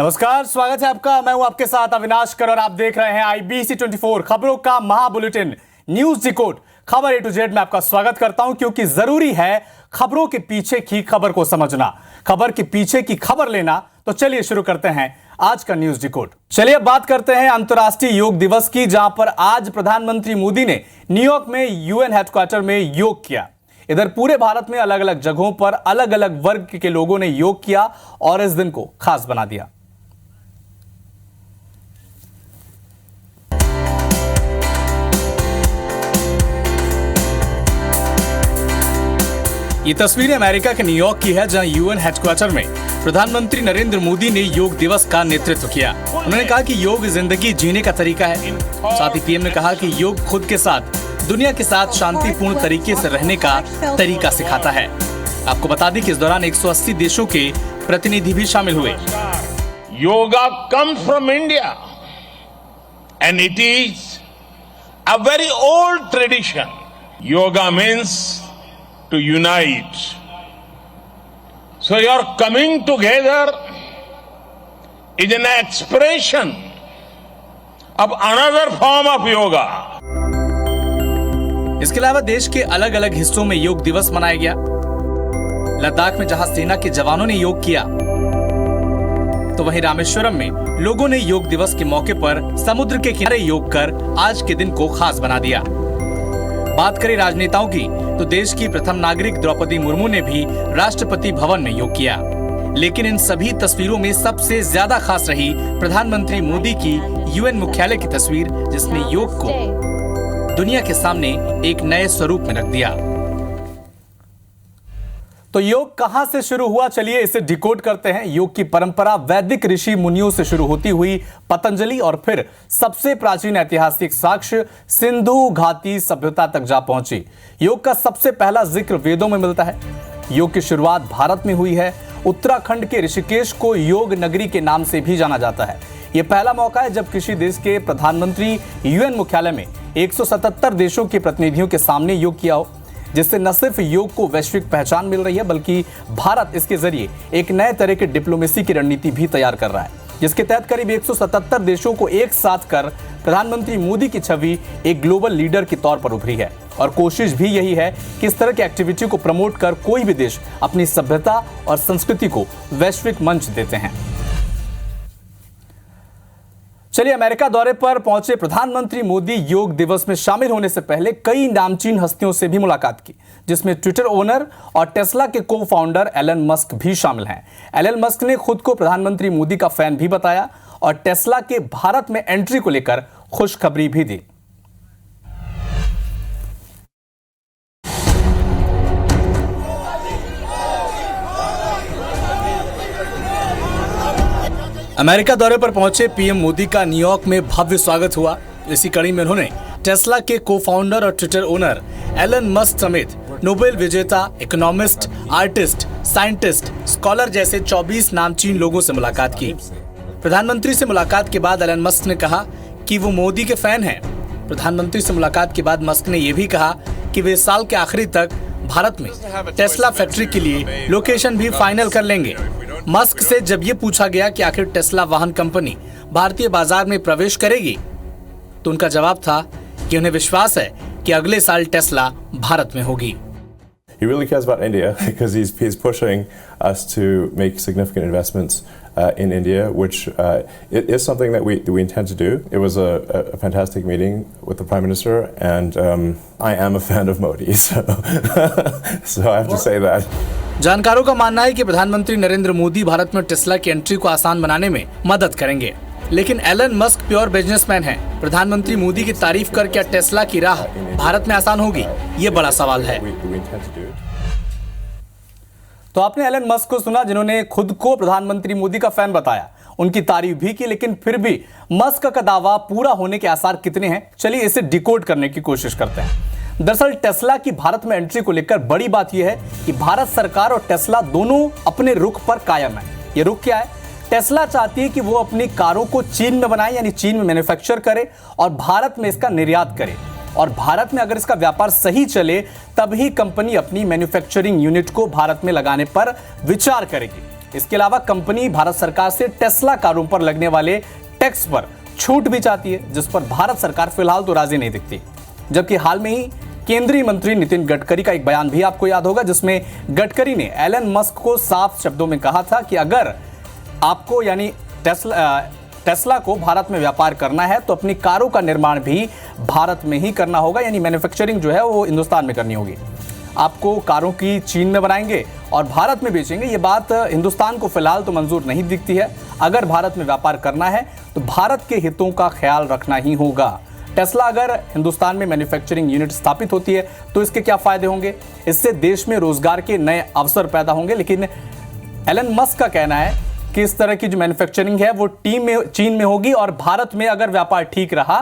नमस्कार, स्वागत है आपका। मैं हूं आपके साथ अविनाश कर और आप देख रहे हैं IBC 24 खबरों का महाबुलेटिन न्यूज डिकोड। खबर A to Z में आपका स्वागत करता हूं, क्योंकि जरूरी है खबरों के पीछे की खबर को समझना, खबर के पीछे की खबर लेना। तो चलिए शुरू करते हैं आज का न्यूज डिकोड। चलिए अब बात करते हैं अंतर्राष्ट्रीय योग दिवस की, जहां पर आज प्रधानमंत्री मोदी ने न्यूयॉर्क में UN हेडक्वार्टर में योग किया। इधर पूरे भारत में अलग अलग जगहों पर अलग अलग वर्ग के लोगों ने योग किया और इस दिन को खास बना दिया। ये तस्वीरें अमेरिका के न्यूयॉर्क की है, जहां UN हेडक्वार्टर में प्रधानमंत्री नरेंद्र मोदी ने योग दिवस का नेतृत्व किया। उन्होंने कहा कि योग जिंदगी जीने का तरीका है। साथ ही PM ने कहा कि योग खुद के साथ, दुनिया के साथ शांतिपूर्ण तरीके से रहने का तरीका सिखाता है। आपको बता दें कि इस दौरान 180 देशों के प्रतिनिधि भी शामिल हुए। Yoga comes from India and it is a very old tradition. Yoga means to unite. So your coming together is an expression of another form of yoga. इसके अलावा देश के अलग अलग हिस्सों में योग दिवस मनाया गया। लद्दाख में जहां सेना के जवानों ने योग किया, तो वहीं रामेश्वरम में लोगों ने योग दिवस के मौके पर समुद्र के किनारे योग कर आज के दिन को खास बना दिया। बात करें राजनेताओं की, तो देश की प्रथम नागरिक द्रौपदी मुर्मू ने भी राष्ट्रपति भवन में योग किया। लेकिन इन सभी तस्वीरों में सबसे ज्यादा खास रही प्रधानमंत्री मोदी की UN मुख्यालय की तस्वीर, जिसने योग को दुनिया के सामने एक नए स्वरूप में रख दिया। तो योग कहां से शुरू हुआ, चलिए इसे डिकोड करते हैं। योग की परंपरा वैदिक ऋषि मुनियों से शुरू होती हुई पतंजलि और फिर सबसे प्राचीन ऐतिहासिक साक्ष्य सिंधु घाटी सभ्यता तक जा पहुंची। योग का सबसे पहला जिक्र वेदों में मिलता है। योग की शुरुआत भारत में हुई है। उत्तराखंड के ऋषिकेश को योग नगरी के नाम से भी जाना जाता है। यह पहला मौका है जब किसी देश के प्रधानमंत्री UN मुख्यालय में 177 देशों के प्रतिनिधियों के सामने योग किया हो, जिससे न सिर्फ योग को वैश्विक पहचान मिल रही है, बल्कि भारत इसके जरिए एक नए तरह की डिप्लोमेसी की रणनीति भी तैयार कर रहा है, जिसके तहत करीब 177 देशों को एक साथ कर प्रधानमंत्री मोदी की छवि एक ग्लोबल लीडर के तौर पर उभरी है। और कोशिश भी यही है कि इस तरह की एक्टिविटी को प्रमोट कर कोई भी देश अपनी सभ्यता और संस्कृति को वैश्विक मंच देते हैं। चलिए, अमेरिका दौरे पर पहुंचे प्रधानमंत्री मोदी योग दिवस में शामिल होने से पहले कई नामचीन हस्तियों से भी मुलाकात की, जिसमें ट्विटर ओनर और टेस्ला के को फाउंडर एलन मस्क भी शामिल हैं। एलन मस्क ने खुद को प्रधानमंत्री मोदी का फैन भी बताया और टेस्ला के भारत में एंट्री को लेकर खुशखबरी भी दी। अमेरिका दौरे पर पहुंचे PM मोदी का न्यूयॉर्क में भव्य स्वागत हुआ। इसी कड़ी में उन्होंने टेस्ला के को फाउंडर और ट्विटर ओनर एलन मस्क समेत नोबेल विजेता, इकोनॉमिस्ट, आर्टिस्ट, साइंटिस्ट, स्कॉलर जैसे 24 नामचीन लोगों से मुलाकात की। प्रधानमंत्री से मुलाकात के बाद एलन मस्क ने कहा कि वो मोदी के फैन हैं। प्रधानमंत्री से मुलाकात के बाद मस्क ने यह भी कहा कि वे साल के आखिरी तक भारत में टेस्ला फैक्ट्री के लिए लोकेशन भी फाइनल कर लेंगे। मस्क से जब ये पूछा गया कि आखिर टेस्ला वाहन कंपनी भारतीय बाजार में प्रवेश करेगी, तो उनका जवाब था कि उन्हें विश्वास है कि अगले साल टेस्ला भारत में होगी। He really cares about India because he's pushing us to make significant investments in India, which it is something that we intend to do. It was a fantastic meeting with the Prime Minister, and I am a fan of Modi, so I have to say that. जानकारों का मानना है कि प्रधानमंत्री नरेंद्र मोदी भारत में Tesla की entry को आसान बनाने में मदद करेंगे, लेकिन एलन मस्क प्योर बिजनेसमैन हैं। प्रधानमंत्री मोदी की तारीफ कर क्या टेस्ला की राह भारत में आसान होगी, ये बड़ा सवाल है। तो आपने एलन मस्क को सुना, जिन्होंने खुद को प्रधानमंत्री मोदी का फैन बताया, उनकी तारीफ भी की, लेकिन फिर भी मस्क का दावा पूरा होने के आसार कितने हैं, चलिए इसे डिकोड करने की कोशिश करते हैं। दरअसल टेस्ला की भारत में एंट्री को लेकर बड़ी बात यह है कि भारत सरकार और टेस्ला दोनों अपने रुख पर कायम है। ये रुख क्या है? टेस्ला चाहती है कि वो अपनी कारों को चीन में बनाए, यानी चीन में मैन्युफैक्चर करे और भारत में इसका निर्यात करे। और भारत में अगर इसका व्यापार सही चले, तभी कंपनी अपनी मैन्युफैक्चरिंग यूनिट को भारत में लगाने पर विचार करेगी। इसके अलावा कंपनी भारत सरकार से टेस्ला कारों पर लगने वाले टैक्स पर छूट भी चाहती है, जिस पर भारत सरकार फिलहाल तो राजी नहीं दिखती। जबकि हाल में ही केंद्रीय मंत्री नितिन गडकरी का एक बयान भी आपको याद होगा, जिसमें गडकरी ने एलन मस्क को साफ शब्दों में कहा था कि अगर आपको यानी टेस्ला को भारत में व्यापार करना है तो अपनी कारों का निर्माण भी भारत में ही करना होगा, यानी मैन्युफैक्चरिंग जो है वो हिंदुस्तान में करनी होगी। आपको कारों की चीन में बनाएंगे और भारत में बेचेंगे, ये बात हिंदुस्तान को फिलहाल तो मंजूर नहीं दिखती है। अगर भारत में व्यापार करना है तो भारत के हितों का ख्याल रखना ही होगा। टेस्ला अगर हिंदुस्तान में मैन्युफैक्चरिंग यूनिट स्थापित होती है तो इसके क्या फायदे होंगे? इससे देश में रोजगार के नए अवसर पैदा होंगे। लेकिन एलन मस्क का कहना है कि इस तरह की जो मैन्युफैक्चरिंग है वो चीन में होगी और भारत में अगर व्यापार ठीक रहा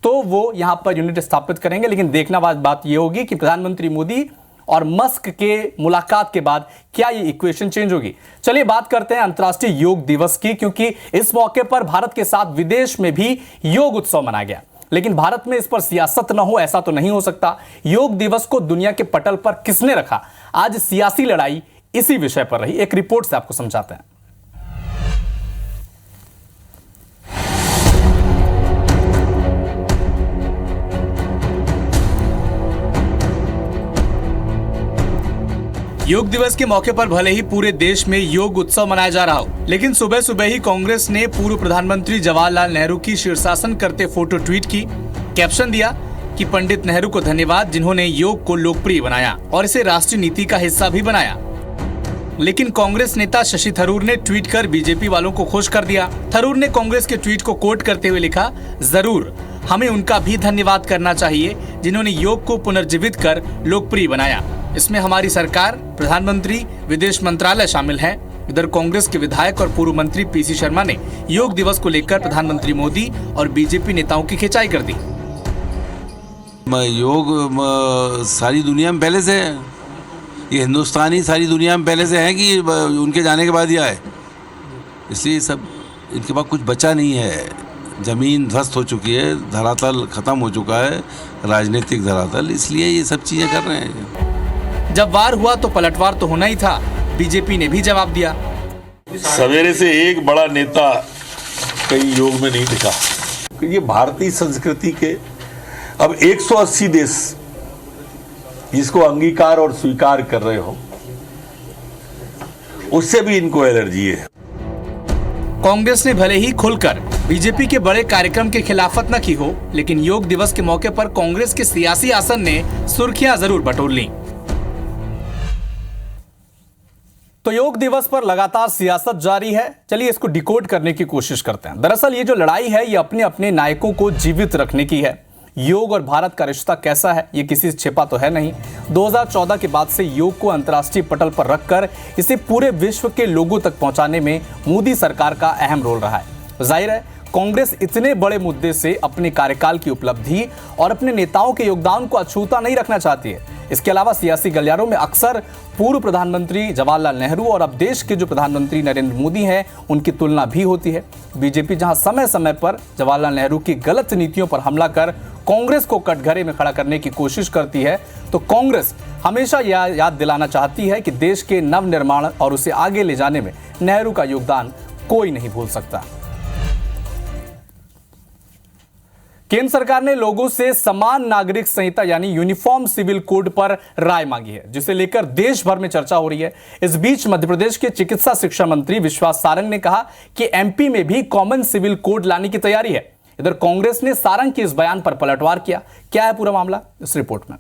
तो वो यहां पर यूनिट स्थापित करेंगे। लेकिन देखना बात यह होगी कि प्रधानमंत्री मोदी और मस्क के मुलाकात के बाद क्या ये इक्वेशन चेंज होगी। चलिए बात करते हैं अंतर्राष्ट्रीय योग दिवस की, क्योंकि इस मौके पर भारत के साथ विदेश में भी योग उत्सव मनाया गया। लेकिन भारत में इस पर सियासत न हो, ऐसा तो नहीं हो सकता। योग दिवस को दुनिया के पटल पर किसने रखा? आज सियासी लड़ाई इसी विषय पर रही। एक रिपोर्ट से आपको समझाते हैं। योग दिवस के मौके पर भले ही पूरे देश में योग उत्सव मनाया जा रहा हो, लेकिन सुबह सुबह ही कांग्रेस ने पूर्व प्रधानमंत्री जवाहरलाल नेहरू की शीर्षासन करते फोटो ट्वीट की। कैप्शन दिया कि पंडित नेहरू को धन्यवाद, जिन्होंने योग को लोकप्रिय बनाया और इसे राष्ट्रीय नीति का हिस्सा भी बनाया। लेकिन कांग्रेस नेता शशि थरूर ने ट्वीट कर बीजेपी वालों को खुश कर दिया। थरूर ने कांग्रेस के ट्वीट को कोट करते हुए लिखा, जरूर हमें उनका भी धन्यवाद करना चाहिए जिन्होंने योग को पुनर्जीवित कर लोकप्रिय बनाया। इसमें हमारी सरकार, प्रधानमंत्री, विदेश मंत्रालय शामिल है। इधर कांग्रेस के विधायक और पूर्व मंत्री पीसी शर्मा ने योग दिवस को लेकर प्रधानमंत्री मोदी और बीजेपी नेताओं की खिंचाई कर दी। योग सारी दुनिया में पहले से है, ये हिंदुस्तानी सारी दुनिया में पहले से है कि उनके जाने के बाद ही आए, इसलिए सब इनके पास कुछ बचा नहीं है। जमीन ध्वस्त हो चुकी है, धरातल खत्म हो चुका है, राजनीतिक धरातल, इसलिए ये सब चीजें कर रहे हैं। जब वार हुआ तो पलटवार तो होना ही था, बीजेपी ने भी जवाब दिया। सवेरे से एक बड़ा नेता कहीं योग में नहीं दिखा। ये भारतीय संस्कृति के अब 180 देश जिसको अंगीकार और स्वीकार कर रहे हो, उससे भी इनको एलर्जी है। कांग्रेस ने भले ही खुलकर बीजेपी के बड़े कार्यक्रम की खिलाफत न की हो, लेकिन योग दिवस के मौके पर कांग्रेस के सियासी आसन ने सुर्खियां जरूर बटोर ली। तो योग दिवस पर लगातार सियासत जारी है। चलिए इसको डिकोड करने की कोशिश करते हैं। दरअसल ये जो लड़ाई है ये अपने अपने नायकों को जीवित रखने की है। योग और भारत का रिश्ता कैसा है ये किसी से छिपा तो है नहीं। 2014 के बाद से योग को अंतर्राष्ट्रीय पटल पर रखकर इसे पूरे विश्व के लोगों तक पहुंचाने में मोदी सरकार का अहम रोल रहा है। जाहिर है कांग्रेस इतने बड़े मुद्दे से अपने कार्यकाल की उपलब्धि और अपने नेताओं के योगदान को अछूता नहीं रखना चाहती है। इसके अलावा सियासी गलियारों में अक्सर पूर्व प्रधानमंत्री जवाहरलाल नेहरू और अब देश के जो प्रधानमंत्री नरेंद्र मोदी हैं उनकी तुलना भी होती है। बीजेपी जहां समय समय पर जवाहरलाल नेहरू की गलत नीतियों पर हमला कर कांग्रेस को कटघरे में खड़ा करने की कोशिश करती है, तो कांग्रेस हमेशा याद दिलाना चाहती है कि देश के नवनिर्माण और उसे आगे ले जाने में नेहरू का योगदान कोई नहीं भूल सकता। केंद्र सरकार ने लोगों से समान नागरिक संहिता यानी यूनिफॉर्म सिविल कोड पर राय मांगी है, जिसे लेकर देश भर में चर्चा हो रही है। इस बीच मध्य प्रदेश के चिकित्सा शिक्षा मंत्री विश्वास सारंग ने कहा कि एमपी में भी कॉमन सिविल कोड लाने की तैयारी है। इधर कांग्रेस ने सारंग के इस बयान पर पलटवार किया। क्या है पूरा मामला, इस रिपोर्ट में।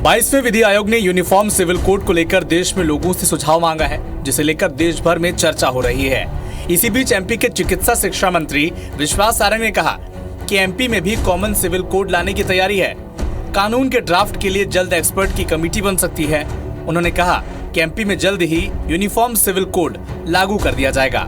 22वें विधि आयोग ने यूनिफॉर्म सिविल कोड को लेकर देश में लोगों से सुझाव मांगा है, जिसे लेकर देश भर में चर्चा हो रही है। इसी बीच एमपी के चिकित्सा शिक्षा मंत्री विश्वास सारंग ने कहा कि एमपी में भी कॉमन सिविल कोड लाने की तैयारी है। कानून के ड्राफ्ट के लिए जल्द एक्सपर्ट की कमेटी बन सकती है। उन्होंने कहा कि एमपी में जल्द ही यूनिफॉर्म सिविल कोड लागू कर दिया जाएगा।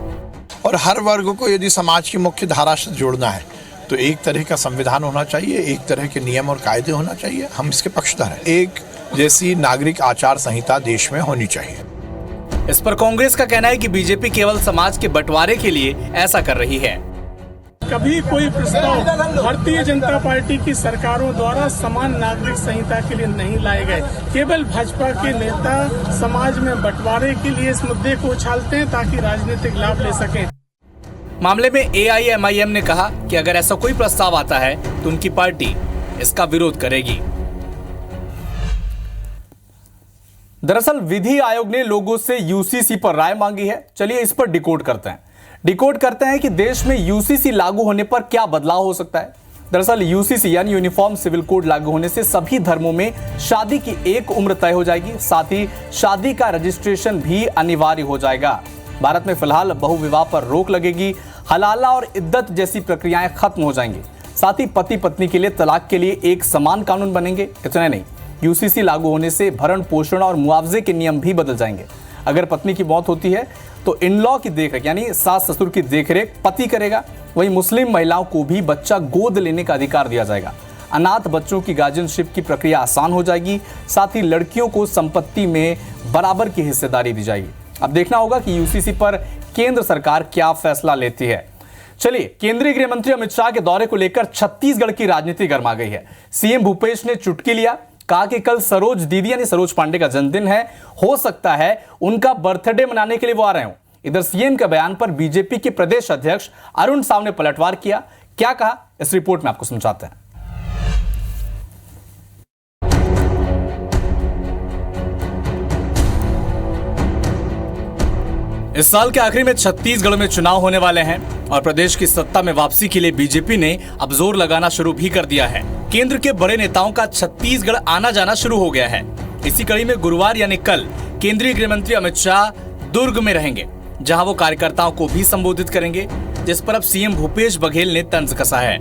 और हर वर्ग को यदि समाज की मुख्य धारा से जोड़ना है तो एक तरह का संविधान होना चाहिए, एक तरह के नियम और कायदे होना चाहिए। हम इसके पक्षधर हैं। एक जैसी नागरिक आचार संहिता देश में होनी चाहिए। इस पर कांग्रेस का कहना है कि बीजेपी केवल समाज के बंटवारे के लिए ऐसा कर रही है। कभी कोई प्रस्ताव भारतीय जनता पार्टी की सरकारों द्वारा समान नागरिक संहिता के लिए नहीं लाए गए। केवल भाजपा के नेता समाज में बंटवारे के लिए इस मुद्दे को उछालते हैं ताकि राजनीतिक लाभ ले सकें। मामले में AIMIM ने कहा कि अगर ऐसा कोई प्रस्ताव आता है तो उनकी पार्टी इसका विरोध करेगी। दरअसल विधि आयोग ने लोगों से UCC पर राय मांगी है। चलिए इस पर डिकोड करते हैं कि देश में UCC लागू होने पर क्या बदलाव हो सकता है। दरअसल UCC यानी यूनिफॉर्म सिविल कोड लागू होने से सभी धर्मों में शादी की एक उम्र तय हो जाएगी, साथ ही शादी का रजिस्ट्रेशन भी अनिवार्य हो जाएगा। भारत में फिलहाल बहुविवाह पर रोक लगेगी, हलाला और इद्दत जैसी प्रक्रियाएं खत्म हो जाएंगी, साथ ही पति पत्नी के लिए तलाक के लिए एक समान कानून बनेंगे। इतना नहीं, UCC लागू होने से भरण पोषण और मुआवजे के नियम भी बदल जाएंगे। अगर पत्नी की मौत होती है तो इन लॉ की देखरेख यानी सास ससुर की देखरेख पति करेगा। वहीं मुस्लिम महिलाओं को भी बच्चा गोद लेने का अधिकार दिया जाएगा। अनाथ बच्चों की गार्जियनशिप की प्रक्रिया आसान हो जाएगी, साथ ही लड़कियों को संपत्ति में बराबर की हिस्सेदारी दी जाएगी। अब देखना होगा कि UCC पर केंद्र सरकार क्या फैसला लेती है। चलिए, केंद्रीय गृह मंत्री अमित शाह के दौरे को लेकर छत्तीसगढ़ की राजनीति गर्मा गई है। CM भूपेश ने चुटकी लिया, कहा कि कल सरोज दीदी यानी सरोज पांडे का जन्मदिन है, हो सकता है उनका बर्थडे मनाने के लिए वो आ रहे हो। इधर CM के बयान पर बीजेपी के प्रदेश अध्यक्ष अरुण साव ने पलटवार किया। क्या कहा, इस रिपोर्ट में आपको समझाते हैं। इस साल के आखिरी में छत्तीसगढ़ में चुनाव होने वाले हैं और प्रदेश की सत्ता में वापसी के लिए बीजेपी ने अब जोर लगाना शुरू भी कर दिया है। केंद्र के बड़े नेताओं का छत्तीसगढ़ आना जाना शुरू हो गया है। इसी कड़ी में गुरुवार यानी कल केंद्रीय गृह मंत्री अमित शाह दुर्ग में रहेंगे, जहां वो कार्यकर्ताओं को भी संबोधित करेंगे, जिस पर अब CM भूपेश बघेल ने तंज कसा है।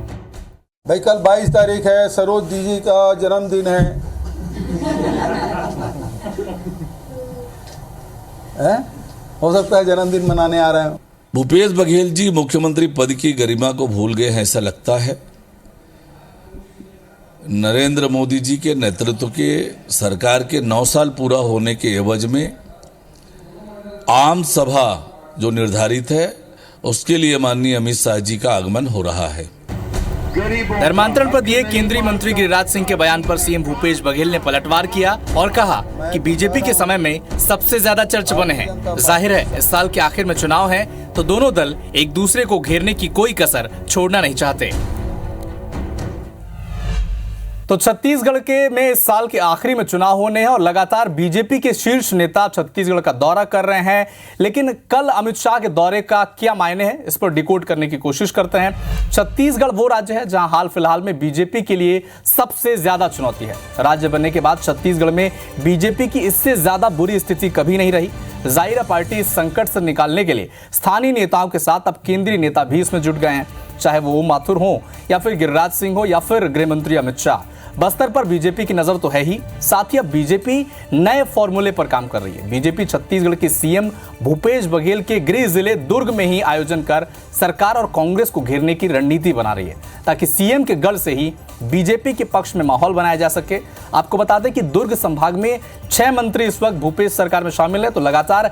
भाई कल 22 तारीख है, सरोज दीदी का जन्मदिन है? हो सकता है जन्मदिन मनाने आ रहे हो। भूपेश बघेल जी मुख्यमंत्री पद की गरिमा को भूल गए हैं ऐसा लगता है। नरेंद्र मोदी जी के नेतृत्व के सरकार के 9 साल पूरा होने के एवज में आम सभा जो निर्धारित है उसके लिए माननीय अमित शाह जी का आगमन हो रहा है। धर्मांतरण पर दिए केंद्रीय मंत्री गिरिराज सिंह के बयान पर CM भूपेश बघेल ने पलटवार किया और कहा कि बीजेपी के समय में सबसे ज्यादा चर्च बने हैं। जाहिर है इस साल के आखिर में चुनाव है तो दोनों दल एक दूसरे को घेरने की कोई कसर छोड़ना नहीं चाहते। तो छत्तीसगढ़ के में इस साल के आखिरी में चुनाव होने हैं और लगातार बीजेपी के शीर्ष नेता छत्तीसगढ़ का दौरा कर रहे हैं। लेकिन कल अमित शाह के दौरे का क्या मायने है, इस पर डिकोड करने की कोशिश करते हैं। छत्तीसगढ़ वो राज्य है जहां हाल फिलहाल में बीजेपी के लिए सबसे ज्यादा चुनौती है। राज्य बनने के बाद छत्तीसगढ़ में बीजेपी की इससे ज्यादा बुरी स्थिति कभी नहीं रही। जाहिर है पार्टी इस संकट से निकालने के लिए स्थानीय नेताओं के साथ अब केंद्रीय नेता भी इसमें जुट गए हैं, चाहे वो ओम माथुर हो या फिर गिरिराज सिंह हो या फिर गृह मंत्री अमित शाह। बस्तर पर बीजेपी की नजर तो है ही, साथ ही अब बीजेपी नए फॉर्मूले पर काम कर रही है। बीजेपी छत्तीसगढ़ के CM भूपेश बघेल के गृह जिले दुर्ग में ही आयोजन कर सरकार और कांग्रेस को घेरने की रणनीति बना रही है, ताकि CM के गढ़ से ही बीजेपी के पक्ष में माहौल बनाया जा सके। आपको बता दें कि दुर्ग संभाग में 6 मंत्री इस वक्त भूपेश सरकार में शामिल है, तो लगातार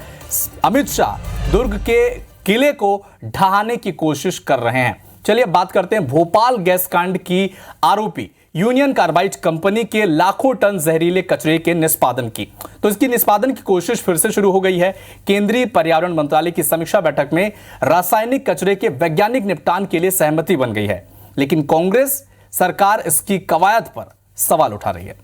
अमित शाह दुर्ग के किले को ढहाने की कोशिश कर रहे हैं। चलिए अब बात करते हैं भोपाल गैस कांड की आरोपी यूनियन कार्बाइड कंपनी के लाखों टन जहरीले कचरे के निष्पादन की। तो इसकी निष्पादन की कोशिश फिर से शुरू हो गई है। केंद्रीय पर्यावरण मंत्रालय की समीक्षा बैठक में रासायनिक कचरे के वैज्ञानिक निपटान के लिए सहमति बन गई है, लेकिन कांग्रेस सरकार इसकी कवायद पर सवाल उठा रही है।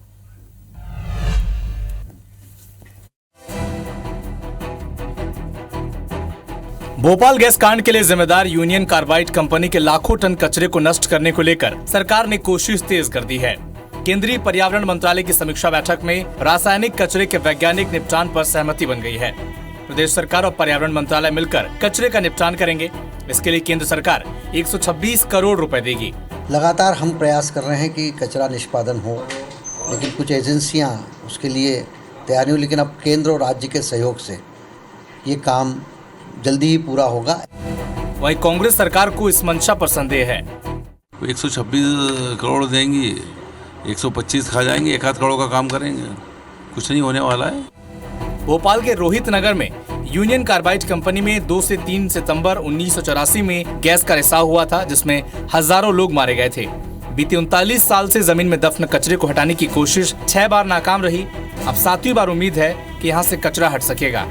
भोपाल गैस कांड के लिए जिम्मेदार यूनियन कार्बाइड कंपनी के लाखों टन कचरे को नष्ट करने को लेकर सरकार ने कोशिश तेज कर दी है। केंद्रीय पर्यावरण मंत्रालय की समीक्षा बैठक में रासायनिक कचरे के वैज्ञानिक निपटान पर सहमति बन गई है। प्रदेश सरकार और पर्यावरण मंत्रालय मिलकर कचरे का निपटान करेंगे। इसके लिए केंद्र सरकार 126 करोड़ रुपए देगी। लगातार हम प्रयास कर रहे हैं कि कचरा निष्पादन हो, लेकिन कुछ एजेंसियां उसके लिए तैयार नहीं हो, लेकिन अब केंद्र और राज्य के सहयोग से ये काम जल्दी ही पूरा होगा। वहीं कांग्रेस सरकार को इस मंशा पर संदेह है। 126 करोड़ देंगी, 125 खा जाएंगे, 1 आध करोड़ का काम करेंगे, कुछ नहीं होने वाला है। भोपाल के रोहित नगर में यूनियन कार्बाइड कंपनी में 2 से 3 सितंबर 1984 में गैस का रिसाव हुआ था, जिसमें हजारों लोग मारे गए थे। बीते 39 साल से जमीन में दफन कचरे को हटाने की कोशिश 6 बार नाकाम रही। अब 7वीं बार उम्मीद है कि यहाँ से कचरा हट सकेगा।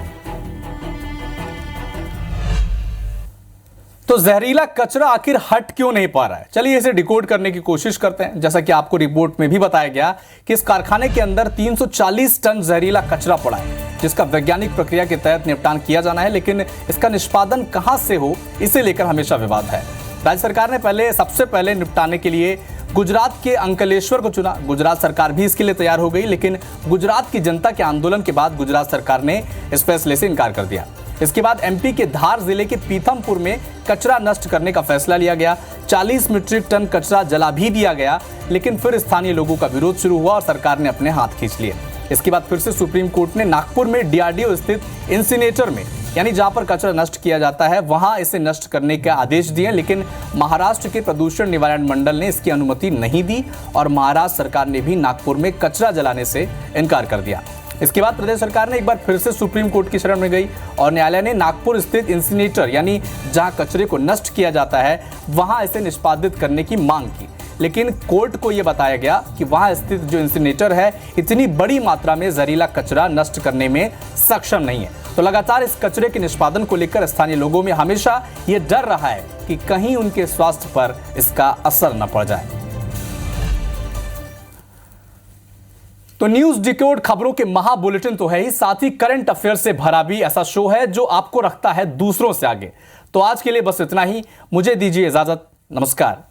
तो जहरीला कचरा आखिर हट क्यों नहीं पा रहा है? चलिए इसे डिकोड करने की कोशिश करते हैं। जैसा कि आपको रिपोर्ट में भी बताया गया कि इस कारखाने के अंदर 340 टन जहरीला कचरा पड़ा है, जिसका वैज्ञानिक प्रक्रिया के तहत निपटान किया जाना है, लेकिन इसका निष्पादन कहां से हो, इसे लेकर हमेशा विवाद है। राज्य सरकार ने सबसे पहले निपटाने के लिए गुजरात के अंकलेश्वर को चुना। गुजरात सरकार भी इसके लिए तैयार हो गई, लेकिन गुजरात की जनता के आंदोलन के बाद गुजरात सरकार ने इस फैसले से इनकार कर दिया। इसके बाद एमपी के धार जिले के पीथमपुर में कचरा नष्ट करने का फैसला लिया गया। 40 मीट्रिक टन कचरा जला भी दिया गया, लेकिन फिर स्थानीय लोगों का विरोध शुरू हुआ और सरकार ने अपने हाथ खींच लिए। इसके बाद फिर से सुप्रीम कोर्ट ने नागपुर में डीआरडीओ स्थित इंसिनेटर में, यानी जहां पर कचरा नष्ट किया जाता है, वहां इसे नष्ट करने के आदेश दिए, लेकिन महाराष्ट्र के प्रदूषण निवारण मंडल ने इसकी अनुमति नहीं दी और महाराष्ट्र सरकार ने भी नागपुर में कचरा जलाने से इनकार कर दिया। इसके बाद प्रदेश सरकार ने एक बार फिर से सुप्रीम कोर्ट की शरण में गई और न्यायालय ने नागपुर स्थित इंसिनेटर, यानी जहां कचरे को नष्ट किया जाता है, वहां इसे निष्पादित करने की मांग की। लेकिन कोर्ट को यह बताया गया कि वहां स्थित जो इंसिनेटर है, इतनी बड़ी मात्रा में जहरीला कचरा नष्ट करने में सक्षम नहीं है। तो लगातार इस कचरे के निष्पादन को लेकर स्थानीय लोगों में हमेशा यह डर रहा है कि कहीं उनके स्वास्थ्य पर इसका असर न पड़ जाए। तो न्यूज डिकोड खबरों के महा बुलेटिन तो है ही, साथ ही करंट अफेयर से भरा भी ऐसा शो है जो आपको रखता है दूसरों से आगे। तो आज के लिए बस इतना ही, मुझे दीजिए इजाजत, नमस्कार।